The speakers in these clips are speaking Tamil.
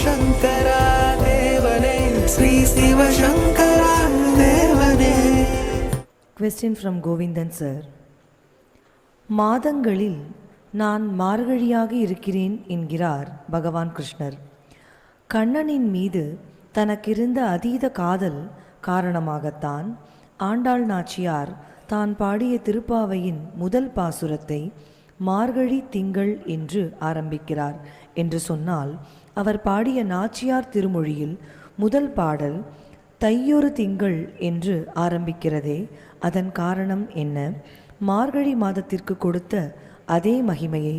சிவசங்கரா தேவனே, ஸ்ரீ சிவசங்கரா தேவனே. Question from Govindan sir. மாதங்களில் நான் மார்கழியாக இருக்கிறேன் என்கிறார் பகவான் கிருஷ்ணர். கண்ணனின் மீது தனக்கிருந்த அதீத காதல் காரணமாகத்தான் ஆண்டாள் நாச்சியார் தான் பாடிய திருப்பாவையின் முதல் பாசுரத்தை மார்கழி திங்கள் என்று ஆரம்பிக்கிறார் என்று சொன்னால், அவர் பாடிய நாச்சியார் திருமொழியில் முதல் பாடல் தையொரு திங்கள் என்று ஆரம்பிக்கிறதே, அதன் காரணம் என்ன? மார்கழி மாதத்திற்கு கொடுத்த அதே மகிமையை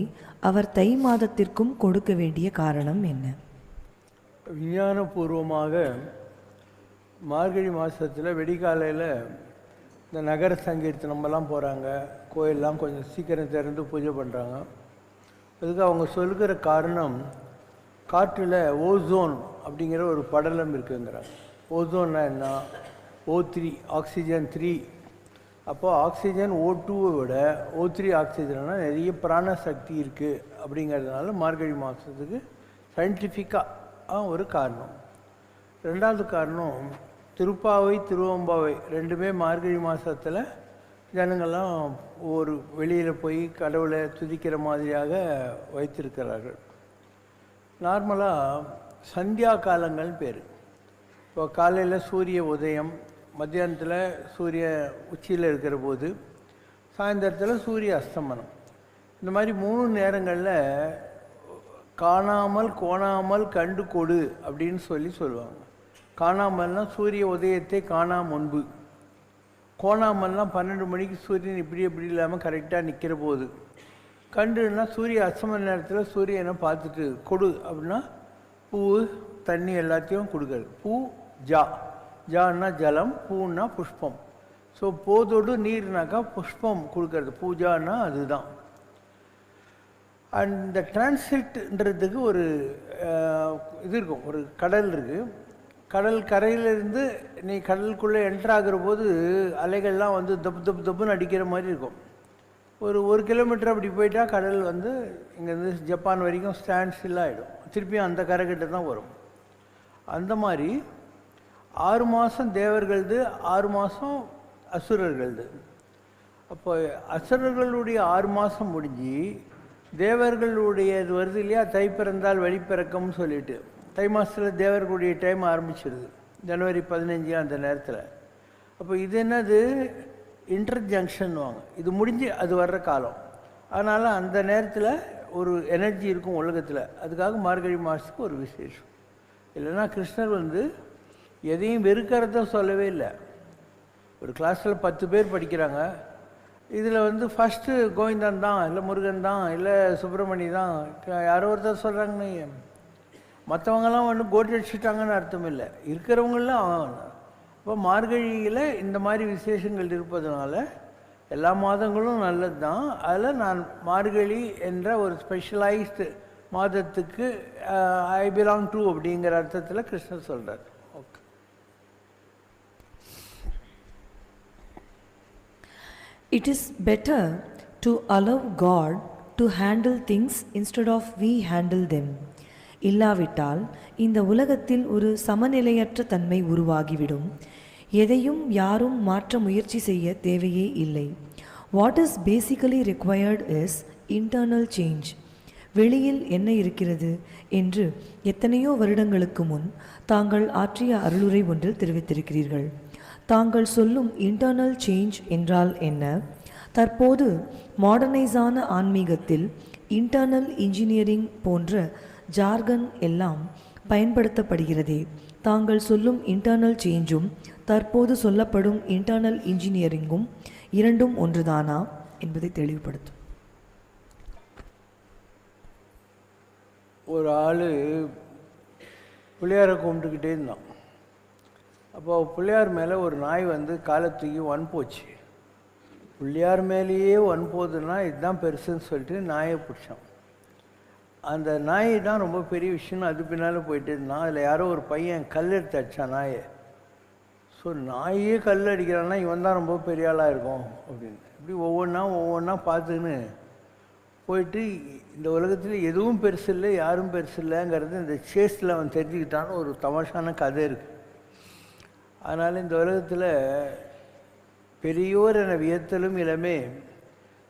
அவர் தை மாதத்திற்கும் கொடுக்க வேண்டிய காரணம் என்ன? விஞ்ஞானபூர்வமாக மார்கழி மாதத்தில் வெடிகாலையில் இந்த நகர சங்கீர்த்தனமெல்லாம் போகிறாங்க, கோயிலெலாம் கொஞ்சம் சீக்கிரம் திறந்து பூஜை பண்ணுறாங்க. அதுக்கு அவங்க சொல்கிற காரணம், காற்றில் ஓசோன் அப்படிங்கிற ஒரு படலம் இருக்குங்கிறாங்க. ஓசோன்னா என்ன? O3 oxygen 3. அப்போது ஆக்சிஜன் O2வை விட O3 ஆக்சிஜன்னா நிறைய பிராண சக்தி இருக்குது அப்படிங்கிறதுனால மார்கழி மாதத்துக்கு சயின்டிஃபிக்காக ஒரு காரணம். ரெண்டாவது காரணம், திருப்பாவை திருவம்பாவை ரெண்டுமே மார்கழி மாதத்தில் ஜனங்கள்லாம் ஒரு வெளியில் போய் கடவுளை துதிக்கிற மாதிரியாக வைத்திருக்கிறார்கள். நார்மலாக சந்தியா காலங்கள்னு பேர். இப்போ காலையில் சூரிய உதயம், மத்தியானத்தில் சூரிய உச்சியில் இருக்கிற போது, சாயந்தரத்தில் சூரிய அஸ்தமனம். இந்த மாதிரி 3 நேரங்களில் காணாமல் கோணாமல் கண்டு கொடு அப்படின்னு சொல்லுவாங்க. காணாமல்னா சூரிய உதயத்தை காணா முன்பு, கோணாமல்னால் 12 மணிக்கு சூரியன் இப்படி எப்படி இல்லாமல் கரெக்டாக நிற்கிற போது, கண்டுன்னா சூரிய அஸ்தமன நேரத்தில் சூரியனை பார்த்துட்டு கொடு அப்படின்னா பூ தண்ணி எல்லாத்தையும் கொடுக்குறது. பூ ஜான்னா ஜலம், பூன்னா புஷ்பம். ஸோ போதோடு நீர்னாக்கா புஷ்பம் கொடுக்கறது, பூஜான்னா அதுதான். அண்ட் இந்த டிரான்சிட்ன்றதுக்கு ஒரு இது இருக்கும், ஒரு கடல் இருக்குது. கடல் கரையிலிருந்து நீ கடலுக்குள்ளே என்ட்ராகிற போது அலைகள்லாம் வந்து தப்புன்னு அடிக்கிற மாதிரி இருக்கும். ஒரு 1 கிலோமீட்டர் அப்படி போயிட்டால் கடல் வந்து இங்கேருந்து ஜப்பான் வரைக்கும் ஸ்டாண்ட் ஸ்டில் ஆகிடும், திருப்பியும் அந்த கரைக்கிட்ட தான் வரும். அந்த மாதிரி 6 மாதம் தேவர்களது, 6 மாதம் அசுரர்களது. அப்போ அசுரர்களுடைய 6 மாதம் முடிஞ்சு தேவர்களுடைய இது வருது இல்லையா, தை பிறந்தால் வழிப்பிறக்கம்னு சொல்லிட்டு தை மாதத்தில் தேவர்களுடைய டைம் ஆரம்பிச்சிடுது, ஜனவரி 15 அந்த நேரத்தில். அப்போ இது என்னது, இன்டர்ஜங்ஷன் வாங்க, இது முடிஞ்சு அது வர்ற காலம். அதனால் அந்த நேரத்தில் ஒரு எனர்ஜி இருக்கும் உலகத்தில், அதுக்காக மார்கழி மாதத்துக்கு ஒரு விசேஷம். இல்லைன்னா கிருஷ்ணர் வந்து எதையும் வெறுக்கிறத சொல்லவே இல்லை. ஒரு கிளாஸில் 10 பேர் படிக்கிறாங்க, இதில் வந்து ஃபஸ்ட்டு கோவிந்தன் தான், இல்லை முருகன் தான், இல்லை சுப்பிரமணி தான், யாரோ ஒருத்தர் சொல்கிறாங்கன்னு மற்றவங்கெல்லாம் ஒன்று கோட்டி அடிச்சுட்டாங்கன்னு அர்த்தம் இல்லை, இருக்கிறவங்களாம் ஆகணும். இப்போ மார்கழியில் இந்த மாதிரி விசேஷங்கள் இருப்பதனால எல்லா மாதங்களும் நல்லது தான். அதில் நான் மார்கழி என்ற ஒரு ஸ்பெஷலைஸ்டு மாதத்துக்கு ஐ பிலாங் டு அப்படிங்கிற அர்த்தத்தில் கிருஷ்ணர் சொல்கிறார். Okay. It is better to allow God to handle things instead of we handle them. இல்லாவிட்டால் இந்த உலகத்தில் ஒரு சமநிலையற்ற தன்மை உருவாகிவிடும். எதையும் யாரும் மாற்ற முயற்சி செய்ய தேவையே இல்லை. What is basically required is internal change. வெளியில் என்ன இருக்கிறது என்று எத்தனையோ வருடங்களுக்கு முன் தாங்கள் ஆற்றிய அருளுரை ஒன்றில் தெரிவித்திருக்கிறீர்கள். தாங்கள் சொல்லும் இன்டர்னல் சேஞ்ச் என்றால் என்ன? தற்போது மாடர்னைஸான ஆன்மீகத்தில் இன்டர்னல் இன்ஜினியரிங் போன்ற ஜார்கன் எல்லாம் பயன்படுத்தப்படுகிறதே. தாங்கள் சொல்லும் இன்டர்னல் சேஞ்சும் தற்போது சொல்லப்படும் இன்டர்னல் இன்ஜினியரிங்கும் இரண்டும் ஒன்றுதானா என்பதை தெளிவுபடுத்தும். ஒரு ஆள் பிள்ளையாரை கும்பிட்டுக்கிட்டே இருந்தான். அப்போ பிள்ளையார் மேலே ஒரு நாய் வந்து காலை தூக்கி போச்சு. பிள்ளையார் மேலேயே போகுதுன்னா இதுதான் பெருசுன்னு சொல்லிட்டு நாயை பிடிச்சான். அந்த நாய் தான் ரொம்ப பெரிய விஷயம்னு அது பின்னால் போயிட்டு இருந்தான். அதில் யாரோ ஒரு பையன் கல் எடுத்து அடித்தான் நாயை. ஸோ நாயே கல் அடிக்கிறான்னா இவன் தான் ரொம்ப பெரிய ஆளாக இருக்கும் அப்படின்னு இப்படி ஒவ்வொன்றா பார்த்துக்கின்னு போயிட்டு இந்த உலகத்தில் எதுவும் பெருசு இல்லை, யாரும் பெருசு இல்லைங்கிறது இந்த சேஸில் அவன் தெரிஞ்சுக்கிட்டான்னு ஒரு தமாஷான கதை இருக்குது. அதனால் இந்த உலகத்தில் பெரியோர் என வியத்தலும் இளமே,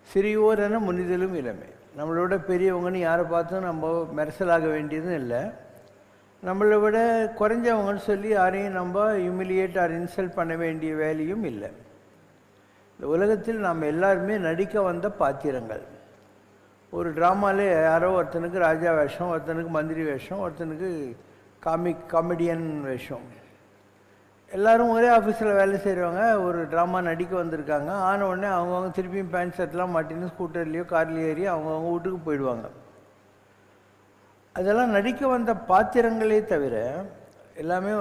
சிறியோர் என முனிதலும் இளமே. நம்மளோட பெரியவங்கன்னு யாரை பார்த்தும் நம்ம மெரசலாக வேண்டியதும் இல்லை, நம்மளை விட குறைஞ்சவங்கன்னு சொல்லி யாரையும் நம்ம ஹியூமிலியேட் ஆர் இன்சல்ட் பண்ண வேண்டிய வேலையும் இல்லை. இந்த உலகத்தில் நாம் எல்லாருமே நடிக்க வந்த பாத்திரங்கள். ஒரு ட்ராமாவில் யாரோ ஒருத்தனுக்கு ராஜா வேஷம், ஒருத்தனுக்கு மந்திரி வேஷம், ஒருத்தனுக்கு காமெடியன் வேஷம். எல்லோரும் ஒரே ஆஃபீஸில் வேலை செய்கிறவங்க ஒரு ட்ராமா நடிக்க வந்திருக்காங்க. ஆன உடனே அவங்கவுங்க திருப்பியும் பேண்ட் ஷர்ட்லாம் மாட்டின்னு ஸ்கூட்டர்லேயோ கார்லேயோ ஏறி அவங்கவுங்க வீட்டுக்கு போயிடுவாங்க. அதெல்லாம் நடிக்க வந்த பாத்திரங்களே தவிர எல்லாமே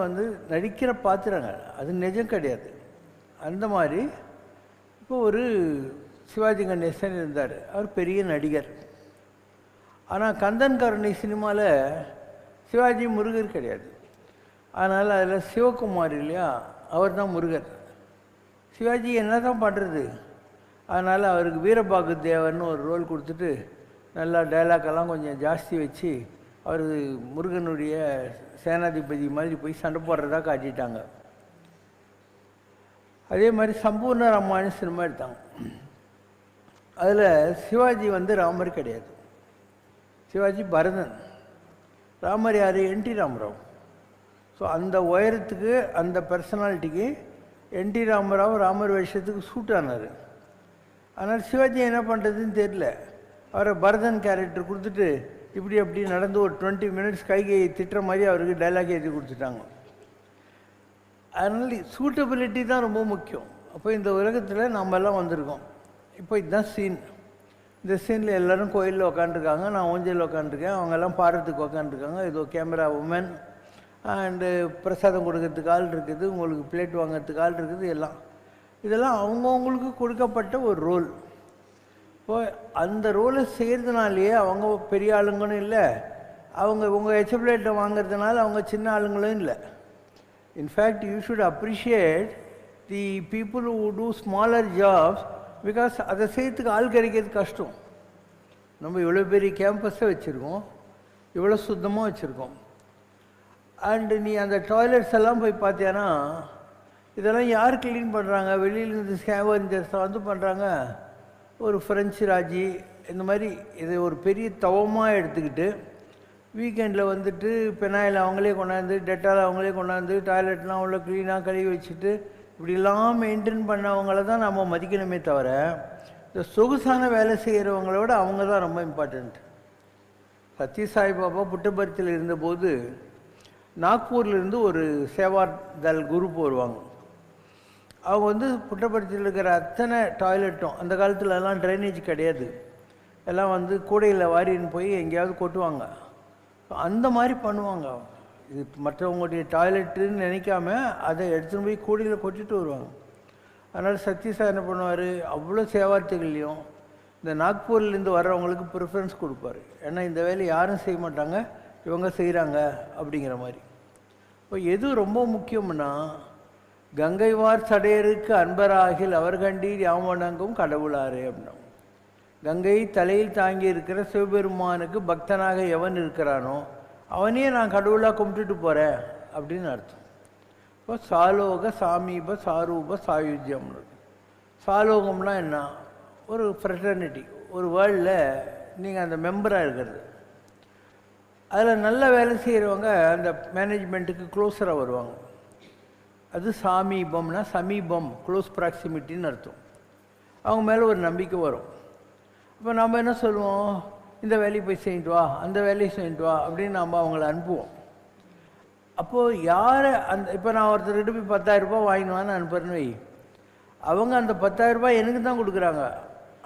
நடிக்கிற பாத்திரங்கள், அது நிஜம் கிடையாது. அந்த மாதிரி இப்போ ஒரு சிவாஜி கணேசன் இருந்தார், அவர் பெரிய நடிகர். ஆனால் கந்தன் கருணை சினிமாவில் சிவாஜி முருகர் கிடையாது. அதனால் அதில் சிவகுமார் இல்லையா, அவர் தான் முருகர். சிவாஜி என்ன தான் பண்ணுறது, அதனால் அவருக்கு வீரபாகு தேவர்னு ஒரு ரோல் கொடுத்துட்டு நல்லா டைலாக்கெல்லாம் கொஞ்சம் ஜாஸ்தி வச்சு அவர் முருகனுடைய சேனாதிபதி மாதிரி போய் சண்டை போடுறதா காட்டிட்டாங்க. அதே மாதிரி சம்பூர்ண ராமாயண சினிமா எடுத்தாங்க. அதில் சிவாஜி ராமர் கிடையாது, சிவாஜி பரதன். ராமர் யார்? என்டி ராமராவ். ஸோ அந்த உயரத்துக்கு அந்த பர்சனாலிட்டிக்கு என்டி ராமராவ் ராமர் வேஷத்துக்கு சூட் ஆனார். ஆனால் சிவாஜி என்ன பண்ணுறதுன்னு தெரியல, அவரை பரதன் கேரக்டர் கொடுத்துட்டு இப்படி அப்படி நடந்து ஒரு 20 minutes கைகை திட்டுற மாதிரி அவருக்கு டைலாக் எழுதி கொடுத்துட்டாங்க. அதனால் சூட்டபிலிட்டி தான் ரொம்ப முக்கியம். அப்போ இந்த உலகத்தில் நாம் எல்லாம் வந்திருக்கோம். இப்போ இதுதான் சீன். இந்த சீனில் எல்லோரும் கோயிலில் உக்காந்துருக்காங்க, நான் ஊஞ்சலில் உக்காந்துருக்கேன், அவங்கெல்லாம் பாடுறதுக்கு உக்காந்துருக்காங்க. இதோ கேமரா உமன் அண்டு பிரசாதம் கொடுக்கறதுக்கு ஆள் இருக்குது, உங்களுக்கு பிளேட் வாங்கிறதுக்கு ஆள் இருக்குது. இதெல்லாம் அவங்கவுங்களுக்கு கொடுக்கப்பட்ட ஒரு ரோல். இப்போ அந்த ரோலை செய்கிறதுனாலேயே அவங்க பெரிய ஆளுங்களும் இல்லை, அவங்க உங்கள் எச்சப்ளேட்டை வாங்கிறதுனால அவங்க சின்ன ஆளுங்களும் இல்லை. In fact you should appreciate the people who do smaller jobs, because அதை செய்யறதுக்கு ஆள் கிடைக்கிறது கஷ்டம். நம்ம இவ்வளோ பெரிய கேம்பஸை வச்சுருக்கோம், இவ்வளோ சுத்தமாக வச்சுருக்கோம். அண்டு நீ அந்த டாய்லெட்ஸ் எல்லாம் போய் பார்த்தியானா இதெல்லாம் யார் க்ளீன் பண்ணுறாங்க? வெளியிலேருந்து ஸ்கேவஞ்சர்ஸ் பண்ணுறாங்க. ஒரு ஃப்ரெஞ்சு ராஜி இந்த மாதிரி இதை ஒரு பெரிய தவமாக எடுத்துக்கிட்டு வீக்கெண்டில் பெனாயில் அவங்களே கொண்டாந்து, டெட்டால் அவங்களே கொண்டாந்து, டாய்லெட்லாம் அவ்வளோ க்ளீனாக கழுவி வச்சுட்டு இப்படிலாம் மெயின்டைன் பண்ணவங்கள தான் நம்ம மதிக்கணுமே தவிர இந்த சொகுசான வேலை செய்கிறவங்களோட அவங்க தான் ரொம்ப இம்பார்ட்டண்ட். சத்ய சாய்பாபா புட்டபர்த்தியில் இருந்தபோது நாக்பூர்லேருந்து ஒரு சேவார் தல் குரூப் வருவாங்க. அவங்க புட்டபர்த்தியில் இருக்கிற அத்தனை டாய்லெட்டும், அந்த காலத்துலலாம் ட்ரைனேஜ் கிடையாது, எல்லாம் கூடையில் வாரின்னு போய் எங்கேயாவது கொட்டுவாங்க. அந்த மாதிரி பண்ணுவாங்க. இது மற்றவங்களுடைய டாய்லெட்டுன்னு நினைக்காம அதை எடுத்துகிட்டு போய் கூடையில் கொட்டிட்டு வருவாங்க. அதனால் சத்யசாய் என்ன பண்ணுவார், அவ்வளோ சேவார்த்திகள்லையும் இந்த நாக்பூர்லேருந்து வர்றவங்களுக்கு ப்ரிஃபரன்ஸ் கொடுப்பார். ஏன்னா இந்த வேலையை யாரும் செய்ய மாட்டாங்க, இவங்க செய்கிறாங்க அப்படிங்கிற மாதிரி. இப்போ எது ரொம்ப முக்கியம்னா, கங்கைவார் சடையருக்கு அன்பராகில் அவர் கண்டீர் யாமணங்கும் கடவுளாரே அப்படின்னா, கங்கை தலையில் தாங்கி இருக்கிற சிவபெருமானுக்கு பக்தனாக எவன் இருக்கிறானோ அவனையே நான் கடவுளாக கும்பிட்டுட்டு போகிறேன் அப்படின்னு அர்த்தம். இப்போ சாலோக சாமீப சாரூப சாயுஜ்யம்னு. சாலோகம்னா என்ன? ஒரு ஃப்ரெட்டர்னிட்டி, ஒரு வேர்ல்டில் நீங்கள் அந்த மெம்பராக இருக்கிறது. அதில் நல்ல வேலை செய்கிறவங்க அந்த மேனேஜ்மெண்ட்டுக்கு க்ளோஸராக வருவாங்க. அது சாமீபம்னா சமீபம், க்ளோஸ் ப்ராக்சிமிட்டின்னு அர்த்தம். அவங்க மேலே ஒரு நம்பிக்கை வரும். இப்போ நம்ம என்ன சொல்லுவோம், இந்த வேலையை போய் செஞ்சுட்டு வா, அந்த வேலையை செஞ்சுட்டு வா அப்படின்னு நம்ம அவங்கள அனுப்புவோம். அப்போது யாரை இப்போ நான் ஒருத்தர்கிட்ட போய் 10,000 ரூபாய் வாங்கினுவான்னு அனுப்புறேன்னு வை, அவங்க அந்த 10,000 ரூபாய் எனக்கு தான் கொடுக்குறாங்க.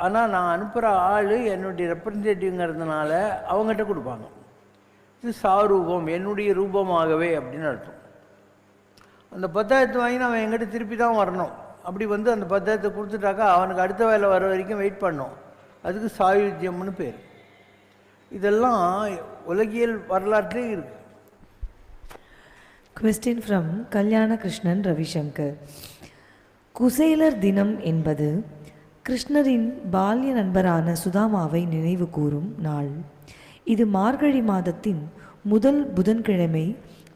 ஆனால் நான் அனுப்புகிற ஆள் என்னுடைய ரெப்ரசன்டேட்டிவ்ங்கிறதுனால அவங்ககிட்ட கொடுப்பாங்க. இது சாரூபம், என்னுடைய ரூபமாகவே அப்படின்னு அர்த்தம். அந்த 10,000 வாங்கி அவன் எங்கிட்ட திருப்பி தான் வரணும். அப்படி அந்த 10,000 கொடுத்துட்டாக்கா அவனுக்கு அடுத்த வேலை வர வரைக்கும் வெயிட் பண்ணோம். அதுக்கு சாயுஜ்யம்னு பேர். இதெல்லாம் உலகியல் வரலாற்றே இருக்கு. Question from கல்யாண கிருஷ்ணன் ரவிசங்கர். குசேலர் தினம் என்பது கிருஷ்ணரின் பால்ய நண்பரான சுதாமாவை நினைவு கூறும் நாள். இது மார்கழி மாதத்தின் முதல் புதன்கிழமை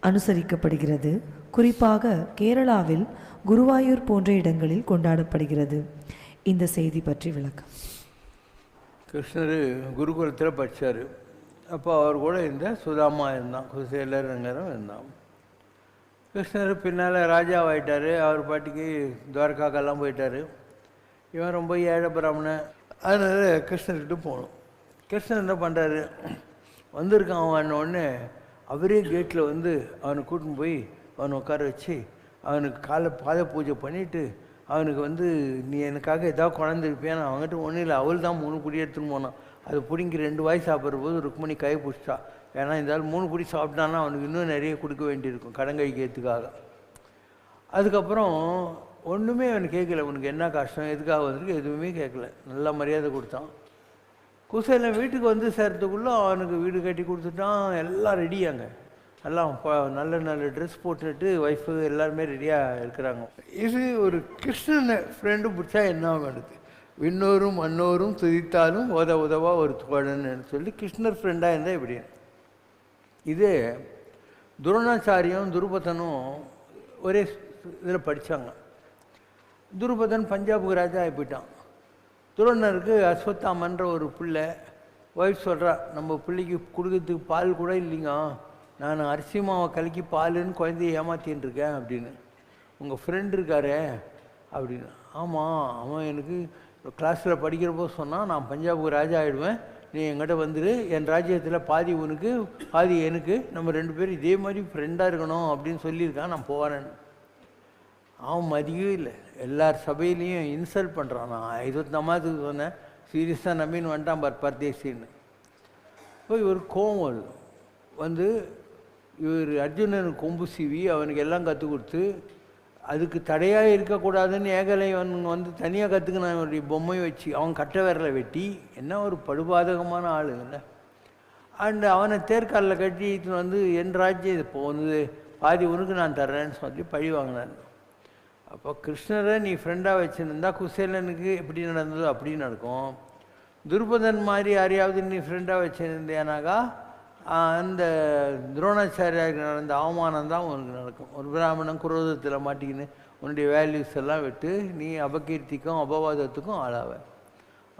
அனுசரிக்கப்படுகிறது. குறிப்பாக கேரளாவில் குருவாயூர் போன்ற இடங்களில் கொண்டாடப்படுகிறது. இந்த செய்தி பற்றி விளக்கம். கிருஷ்ணர் குருகுலத்தில் படித்தார். அப்போ அவர் கூட இந்த சுதாமா இருந்தான், குசேலருங்கிறவன் இருந்தான். கிருஷ்ணர் பின்னால் ராஜாவாயிட்டார். அவர் பாட்டிக்கு துவாரகாக்கெல்லாம் போயிட்டார். இவன் ரொம்ப ஏழை பிராமணன். அதனால் கிருஷ்ணர்கிட்ட போகணும். கிருஷ்ணர் என்ன பண்ணுறாரு, வந்திருக்கான் அவன் உடனே அவரே கேட்டில் வந்து அவனை கூட்டின்னு போய் அவனை உட்கார வச்சு அவனுக்கு பாத பூஜை பண்ணிவிட்டு அவனுக்கு வந்து நீ எனக்காக ஏதாவது குழந்திருப்பியான்னு அவங்ககிட்ட ஒன்றும் இல்லை, அவள் தான் 3 குடி எடுத்துன்னு போனான். அது பிடிங்கி 2 வாய் சாப்பிட்ற போது ருக்மணி கை பிடிச்சிட்டா. ஏன்னா இருந்தாலும் 3 குடி சாப்பிட்டான்னா அவனுக்கு இன்னும் நிறைய கொடுக்க வேண்டியிருக்கும் கடன் கழிக்கிறதுக்காக. அதுக்கப்புறம் ஒன்றுமே அவனுக்கு கேட்கல, உனக்கு என்ன கஷ்டம் எதுக்காக வந்திருக்கு எதுவுமே கேட்கல, நல்லா மரியாதை கொடுத்தான். குசேலன் வீட்டுக்கு வந்து சேர்றதுக்குள்ளே அவனுக்கு வீடு கட்டி கொடுத்துட்டான். எல்லாம் ரெடியாங்க, எல்லாம் நல்ல நல்ல ட்ரெஸ் போட்டுட்டு ஒய்ஃபு எல்லாருமே ரெடியாக இருக்கிறாங்க. இது ஒரு கிருஷ்ணனை ஃப்ரெண்டு பிடிச்சா என்ன ஆகுது, விண்ணோரும் மன்னோரும் துதித்தாலும் உதவா ஒரு தோழன்னு சொல்லி கிருஷ்ணர் ஃப்ரெண்டாக இருந்தால் இப்படி. இது துரோணாச்சாரியம் துருபதனும் ஒரே இதில் படித்தாங்க. துருபதன் பஞ்சாபுக்கு ராஜா ஆகி போயிட்டான். துரோணருக்கு அஸ்வத்தாமன்ற ஒரு பிள்ளை. ஒய்ஃப் சொல்கிறா, நம்ம பிள்ளைக்கு கொடுக்கறதுக்கு பால் கூட இல்லைங்க, நான் அரிசி மாவை கலக்கி பாலுன்னு குழந்தைய ஏமாத்தின்னு இருக்கேன் அப்படின்னு. உங்கள் ஃப்ரெண்ட் இருக்காரே அப்படின்னு. ஆமாம், அவன் எனக்கு கிளாஸில் படிக்கிறப்போ சொன்னால் நான் பஞ்சாபுக்கு ராஜா ஆகிடுவேன், நீ என்கிட்ட வந்துடு, என் ராஜ்யத்தில் பாதி உனக்கு பாதி எனக்கு, நம்ம 2 பேரும் இதே மாதிரி ஃப்ரெண்டாக இருக்கணும் அப்படின்னு சொல்லியிருக்கான், நான் போகிறேன்னு. அவன் மதியவே இல்லை. எல்லார் சபையிலையும் இன்சல்ட் பண்ணுறான். நான் 25 சொன்னேன், சீரியஸாக நம்பின்னு வந்துட்டான் பர்தேசின்னு. இப்போ இவர் கோவம் வருது. வந்து இவர் அர்ஜுனனுக்கு கொம்பு சீவி அவனுக்கு எல்லாம் கற்றுக் கொடுத்து அதுக்கு தடையாக இருக்கக்கூடாதுன்னு ஏகலைவன் வந்து தனியாக கற்றுக்கினான். அவனுடைய பொம்மையை வச்சு அவன் கட்ட விரலை வெட்டி, என்ன ஒரு படுபாதகமான ஆள் இல்லை. அண்ட் அவனை தேர்காலில் கட்டி வந்து என் ராஜ்யம் இப்போ வந்து பாதி உனக்கு நான் தர்றேன்னு சொல்லி பழி வாங்கினான். அப்போ கிருஷ்ணரை நீ ஃப்ரெண்டாக வச்சுருந்தா குசேலனுக்கு எப்படி நடந்ததோ அப்படி நடக்கும். துருபதன் மாதிரி யாரையாவது நீ ஃப்ரெண்டாக வச்சுருந்தேனாக்கா அந்த துரோணாச்சாரியாருக்கு நடந்த அவமானம் தான் உனக்கு நடக்கும். ஒரு பிராமணன் குரோதத்தில் மாட்டிக்கின்னு உன்னுடைய வேல்யூஸ் எல்லாம் விட்டு நீ அபகீர்த்திக்கும் அபவாதத்துக்கும் ஆளாவ.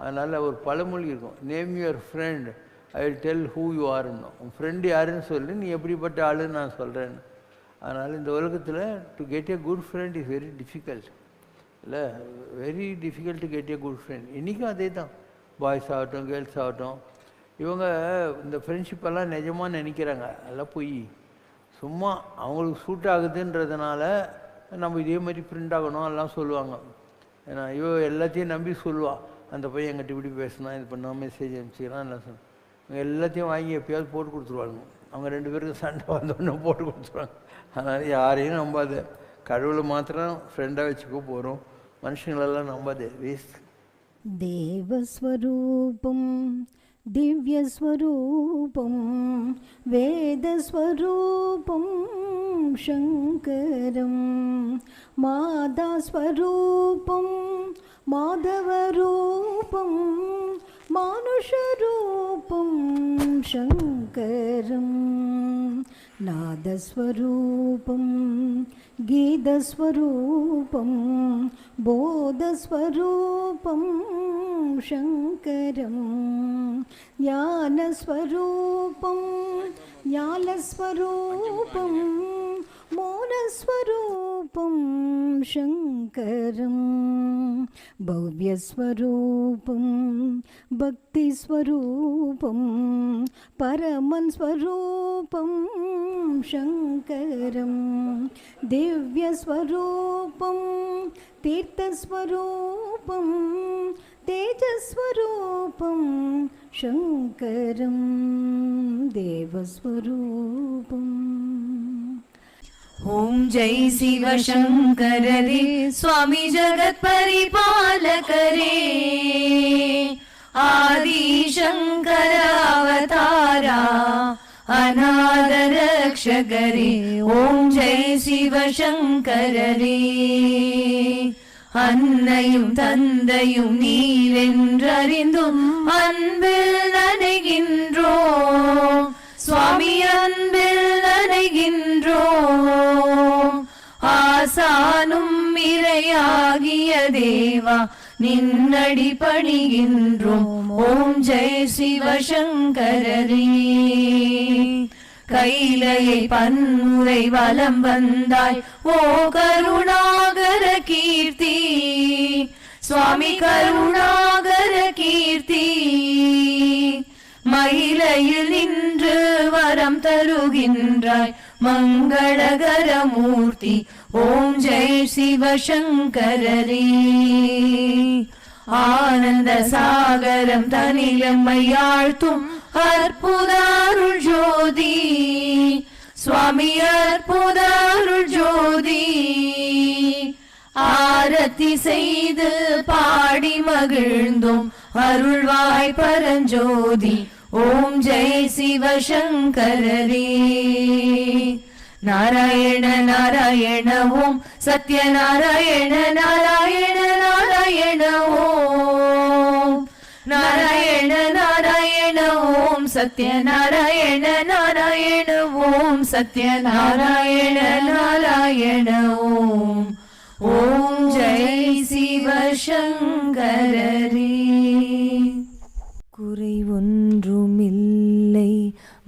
அதனால் ஒரு பழமொழி இருக்கும், name your friend I will tell who you ஆர்ன்னு. உன் ஃப்ரெண்டு யாருன்னு சொல்லி நீ எப்படிப்பட்ட ஆளுன்னு நான் சொல்கிறேன்னு. அதனால் இந்த உலகத்தில் to get a good friend is very difficult இல்லை, very difficult to get a good friend. இன்றைக்கும் அதே தான், பாய்ஸ் ஆகட்டும் கேர்ள்ஸ் ஆகட்டும், இவங்க இந்த ஃப்ரெண்ட்ஷிப்பெல்லாம் நிஜமாக நினைக்கிறாங்க, அதெல்லாம் போய் சும்மா அவங்களுக்கு சூட் ஆகுதுன்றதுனால நம்ம இதே மாதிரி ஃப்ரெண்ட் ஆகணும் எல்லாம் சொல்லுவாங்க. ஏன்னா எல்லாத்தையும் நம்பி சொல்லுவாள், அந்த பையன் எங்கிட்ட இப்படி பேசினா இது பண்ணால் மெசேஜ் அனுப்பிச்சிக்கலாம் எல்லாம் சொல். இவங்க எல்லாத்தையும் வாங்கி எப்பயாவது போட்டு கொடுத்துருவாங்க. அவங்க 2 பேருக்கும் சண்டை வந்தோடனே போட்டு கொடுத்துருவாங்க. அதனால் யாரையும் நம்பாது, கடவுளை மாத்திரம் ஃப்ரெண்டாக வச்சுக்க போகிறோம், மனுஷங்களெல்லாம் நம்பாது, வேஸ்ட். தேவஸ்வரூபம் दिव्यस्वरूपं वेदस्वरूपं शङ्करं मादास्वरूपं माधवरूपं मानुषरूपं शङ्करं नादस्वरूपं गीतस्वरूपं बोधस्वरूपं शङ्करं ज्ञानस्वरूपं ज्ञानस्वरूपं मौनस्वरूपं शङ्करं भव्यस्वरूपं भक्तिस्वरूपं परमं स्वरूपं शङ्करं दिव्यस्वरूपं तीर्थस्वरूपं तेजस्वरूपं शङ्करं देवस्वरूपम्। ओम जय शिव शंकर रे स्वामी जगत परिपालक रे आदि शंकर अवतारा अनाथ रक्षक रे। ओम जय शिव शंकर रे அன்னையும் தந்தையும் நீரென்றறிந்தும் அன்பில் நனைகின்றோம் சுவாமி, அன்பில் நனைகின்றோம். ஆசானும் இறையாகிய தேவா நின்னடி பணிகின்றோம். ஓம் ஜெய் சிவசங்கரரே. கைலையை பன்முறை வலம் வந்தாய் ஓ கருணாகர கீர்த்தி சுவாமி, கருணாகர கீர்த்தி. மயிலையில் நின்று வரம் தருகின்றாய் மங்களகர மூர்த்தி. ஓம் ஜெய் சிவசங்கரரே. ஆனந்த சாகரம் தனிலம்மையாழ்த்தும் அற்புத அருள் ஜோதி சுவாமி, அற்புத அருள் ஜோதி. ஆரத்தி செய்து பாடி மகிழ்ந்தோம் அருள்வாய் பரஞ்சோதி. ஓம் ஜெய் சிவசங்கரரே. நாராயண நாராயண ஓம் சத்யநாராயண நாராயண நாராயண ஓம் நாராயண நாராயண ஓம் சத்யநாராயண நாராயண ஓம் சத்யநாராயண நாராயண ஓம். ஓம் ஜெய் சிவசங்கரரே. குறை ஒன்றுமில்லை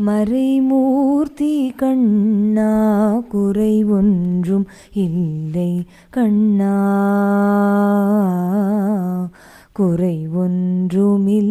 மறைமூர்த்தி கண்ணா, குறை ஒன்றும் இல்லை கண்ணா, குறை ஒன்றுமில்லை